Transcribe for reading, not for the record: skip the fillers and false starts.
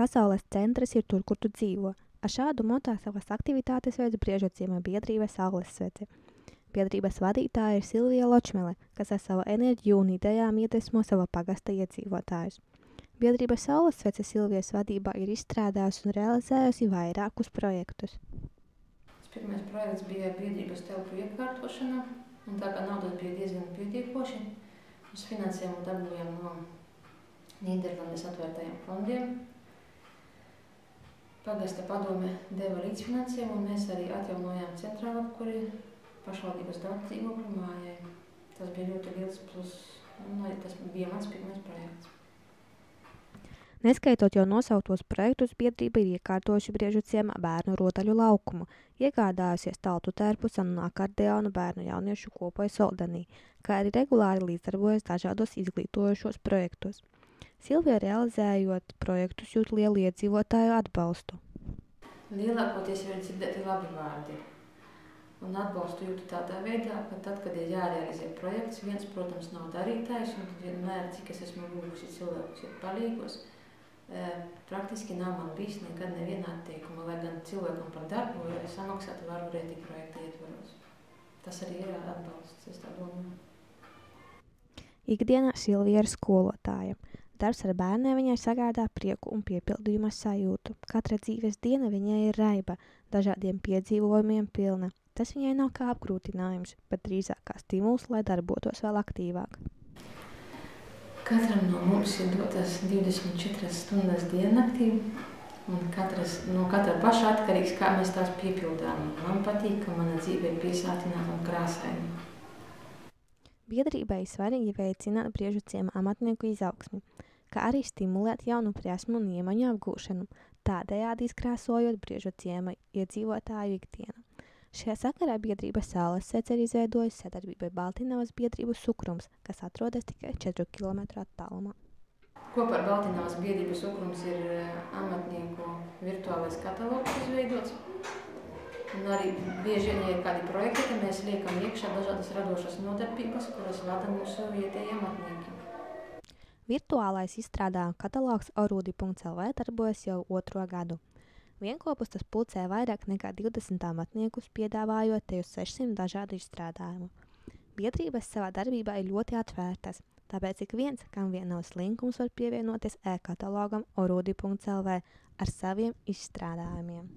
Pasaules centrs ir tur, kur tu dzīvo. Ar šādu moto savas aktivitātes veids Briežociema biedrība Saules svece. Biedrības vadītāja ir Silvija Ločmele, kas ar savu enerģiju un idejām iedvesmo sava pagasta iedzīvotājus. Biedrība Saules svece Silvijas vadībā ir izstrādājusi un realizējusi vairākus projektus. Pirmais projekts bija biedrības telpu iekārtošana, un tā kā naudas bija diezgan pietiekoši, mēs finansējumu dabūjām no Nīderlandes atvērtajiem fondiem. Pagasta padome deva līdzfinansējumu, un mēs arī atjaunojām centrālu apkuri pašvaldības daudzdzīvokļu mājai. Tas bija ļoti liels plus, un arī tas bija mans pirmais projekts. Neskaitot jau nosauktos projektus, biedrība ir iekārtojuši Briežociemā bērnu rotaļu laukumu, iegādājusies taltu tērpus un akordeonu bērnu jauniešu kopai Soldanī, kā arī regulāri līdzdarbojas dažādos izglītojošos projektos. Silvija realizējot projektus jūt lielu iedzīvotāju atbalstu. Lielākoties jau ir dzirdēti labi vārdi. Un atbalstu jūtu tādā veidā, ka tad, kad ir jārealizē projekts, viens, protams, nav darītājs, un vienmēr, cik es esmu lūgusi cilvēkus ir palīgos, praktiski nav man bijis nekad neviena atteikuma, lai gan cilvēkam par darbu samaksāt varu rēti projekta ietvaros. Tas arī ir atbalsts, es tā domāju. Ikdienā Silvija ir skolotāja. Darbs ar bērniem viņai sagādā prieku un piepildījuma sajūtu. Katra dzīves diena viņai ir raiba, dažādiem piedzīvojumiem pilna. Tas viņai nav kā apgrūtinājums, bet drīzāk kā stimuls, lai darbotos vēl aktīvāk. Katram no mums ir dotas 24 stundas diennaktī, un no katra paša atkarīgs, kā mēs tās piepildām. Man patīk, ka mana dzīve ir piesātināta un krāsaina. Biedrībai svarīgi veicināt Briežociema amatnieku izaugsmi, kā arī stimulēt jaunu prasmu un iemaņu apgūšanu, tādējādi izkrāsojot Briežociema iedzīvotāju ikdienu. Šajā sakarā biedrība Saules svece ir izveidojusi sadarbību ar Baltinavas biedrību Sukrums, kas atrodas tikai 4 km attālumā. Kopā ar Baltinavas biedrību Sukrums ir amatnieku virtuālais katalogs izveidots. Un arī bieži vien, ja ir kādi projekti, tad mēs liekam iekšā dažādas radošas nodarbības, kuras vada mūsu vietējie amatnieki. Virtuālais izstrādājuma katalogs Orūdi.lv darbojas jau 2. gadu. Vienkopus tas pulcē vairāk nekā 20 amatniekus, piedāvājot te uz 600 dažādu izstrādājumu. Biedrības savā darbībā ir ļoti atvērtas, tāpēc ik viens, kam vien nav slinkums, var pievienoties e-katalogam Orūdi.lv ar saviem izstrādājumiem.